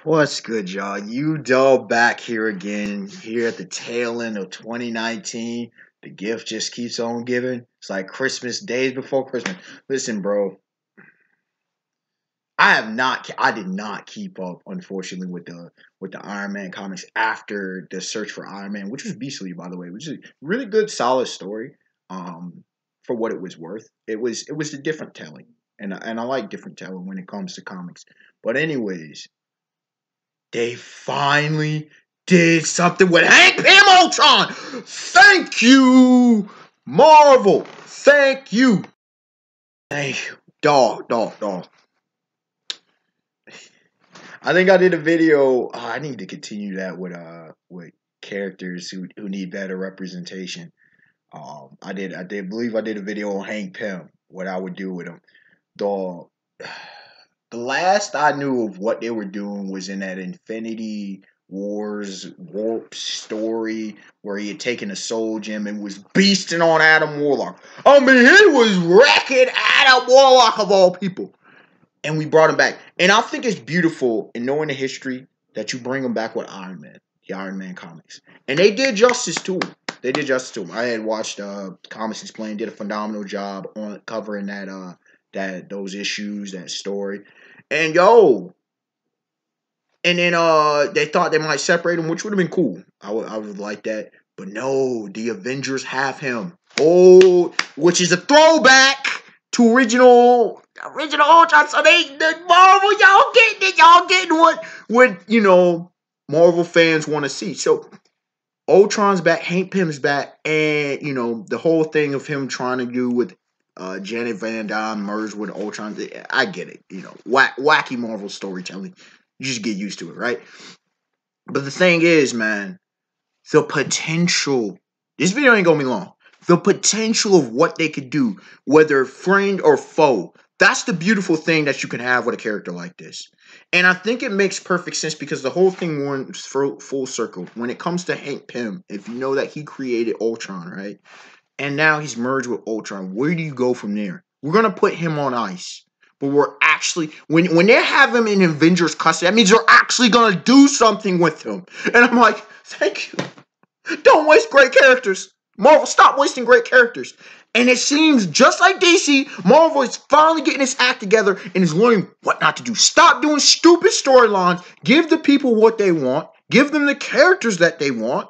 What's good, y'all? You dub back here again, here at the tail end of 2019. The gift just keeps on giving. It's like Christmas, days before Christmas. Listen, bro, I did not keep up, unfortunately, with the Iron Man comics after the search for Iron Man, which was beastly, by the way, which is a really good, solid story. For what it was worth, it was a different telling, and I like different telling when it comes to comics. But anyways. They finally did something with Hank Pym Ultron. Thank you, Marvel. Thank you. Thank you. Dog. I think I did a video. I need to continue that with characters who need better representation. I believe I did a video on Hank Pym, what I would do with him. Dog. The last I knew of what they were doing was in that Infinity Wars warp story where he had taken a soul gem and was beasting on Adam Warlock. I mean, he was wrecking Adam Warlock of all people. And we brought him back. And I think it's beautiful in knowing the history that you bring him back with Iron Man, the Iron Man comics. And they did justice to him. I had watched Comics Explained, did a phenomenal job on covering those issues, that story. And and then they thought they might separate them, which would have been cool. I would like that. But no, the Avengers have him. Oh, which is a throwback to original Ultron. So the Marvel, y'all getting what Marvel fans want to see. So Ultron's back, Hank Pym's back, and the whole thing of him trying to do with Janet Van Dyne merged with Ultron. I get it, wacky Marvel storytelling. You just get used to it, right? But the thing is, man, the potential. This video ain't gonna be long. The potential of what they could do, whether friend or foe. That's the beautiful thing that you can have with a character like this. And I think it makes perfect sense because the whole thing went full circle. When it comes to Hank Pym, if you know that he created Ultron, right? And now he's merged with Ultron. Where do you go from there? We're gonna put him on ice. But we're actually when they have him in Avengers custody, that means they're actually gonna do something with him. And I'm like, thank you. Don't waste great characters. Marvel, stop wasting great characters. And it seems just like DC, Marvel is finally getting its act together and is learning what not to do. Stop doing stupid storylines. Give the people what they want. Give them the characters that they want.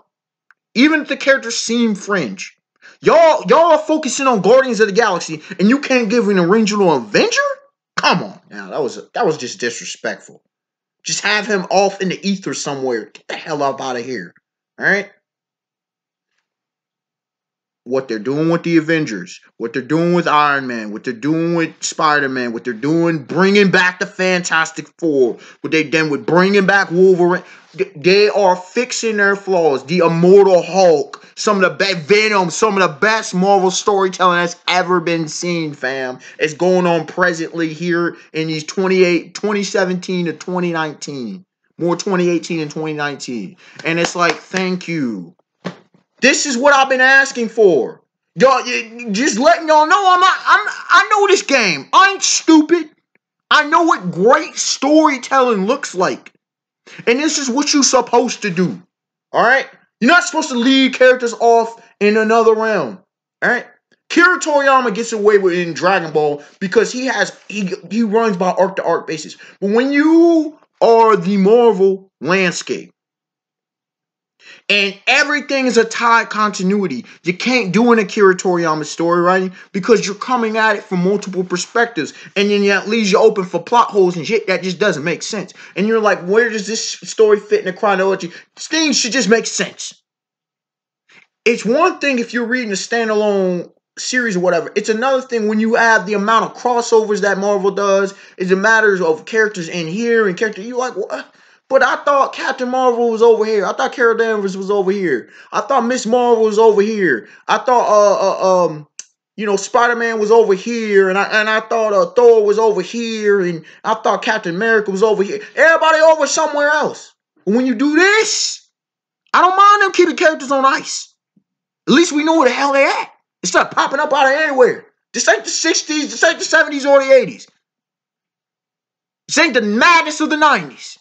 Even if the characters seem fringe. Y'all are focusing on Guardians of the Galaxy and you can't give an original Avenger? Come on. Now, that was just disrespectful. Just have him off in the ether somewhere. Get the hell up out of here. All right? What they're doing with the Avengers, what they're doing with Iron Man, what they're doing with Spider-Man, what they're doing bringing back the Fantastic Four, what they done with bringing back Wolverine. They are fixing their flaws. The Immortal Hulk, some of the best Venom, some of the best Marvel storytelling that's ever been seen, fam. It's going on presently here in these 2017 to 2019. More 2018 and 2019. And it's like, thank you. This is what I've been asking for. Y'all, just letting y'all know I know this game. I ain't stupid. I know what great storytelling looks like. And this is what you're supposed to do. Alright? You're not supposed to leave characters off in another realm. Alright? Kira Toriyama gets away with it in Dragon Ball because he runs by arc to arc basis. But when you are the Marvel landscape, and everything is a tied continuity. You can't do an Akira Toriyama story writing because you're coming at it from multiple perspectives. And then that leaves you open for plot holes and shit that just doesn't make sense. And you're like, where does this story fit in the chronology? Things should just make sense. It's one thing if you're reading a standalone series or whatever. It's another thing when you have the amount of crossovers that Marvel does. It's a matter of characters in here and characters. You're like, what? But I thought Captain Marvel was over here. I thought Carol Danvers was over here. I thought Miss Marvel was over here. I thought Spider-Man was over here, and I thought Thor was over here, and I thought Captain America was over here. Everybody over somewhere else. But when you do this, I don't mind them keeping characters on ice. At least we know where the hell they at. Instead of popping up out of anywhere. This ain't the 60s, this ain't the 70s or the 80s. This ain't the madness of the 90s.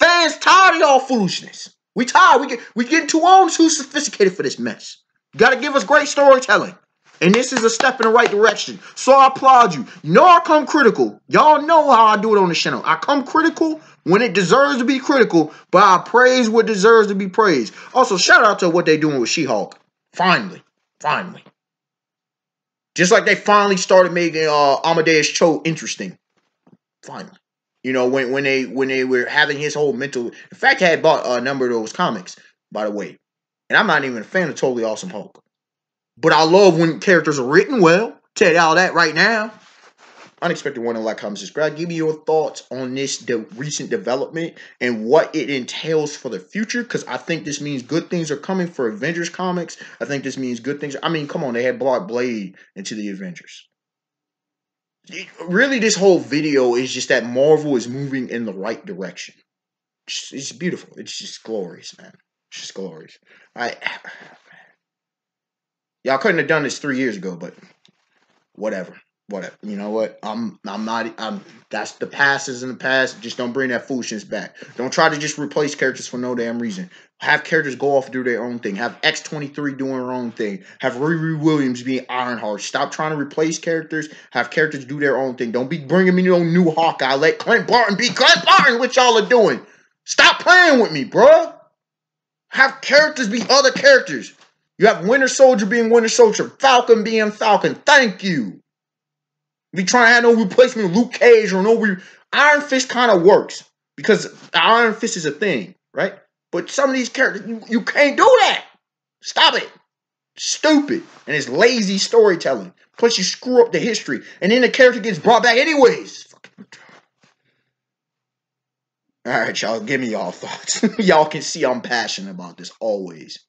Fans tired of y'all foolishness. We tired. We getting too old, too sophisticated for this mess. You got to give us great storytelling. And this is a step in the right direction. So I applaud you. You know I come critical. Y'all know how I do it on the channel. I come critical when it deserves to be critical, but I praise what deserves to be praised. Also, shout out to what they're doing with She-Hulk. Finally. Just like they finally started making Amadeus Cho interesting. Finally. You know, when they were having his whole mental... In fact, I had bought a number of those comics, by the way. And I'm not even a fan of Totally Awesome Hulk. But I love when characters are written well. Tell y'all that right now. Unexpected one to like, comment, subscribe. Give me your thoughts on this recent development and what it entails for the future. Because I think this means good things are coming for Avengers comics. I think this means good things. I mean, come on. They had brought Blade into the Avengers. Really, this whole video is just that Marvel is moving in the right direction. It's beautiful. It's just glorious, man. It's just glorious. Y'all couldn't have done this 3 years ago, but whatever. You know what? That's the past is in the past. Just don't bring that foolishness back. Don't try to just replace characters for no damn reason. Have characters go off and do their own thing. Have X-23 doing her own thing. Have Riri Williams being Ironheart. Stop trying to replace characters. Have characters do their own thing. Don't be bringing me no new Hawkeye. Let Clint Barton be Clint Barton, what y'all are doing. Stop playing with me, bruh. Have characters be other characters. You have Winter Soldier being Winter Soldier. Falcon being Falcon. Thank you. We trying to have no replacement of Luke Cage or no... Iron Fist kind of works. Because Iron Fist is a thing, right? But some of these characters, you can't do that. Stop it. Stupid. And it's lazy storytelling. Plus you screw up the history. And then the character gets brought back anyways. Alright, y'all. Give me y'all thoughts. Y'all can see I'm passionate about this always.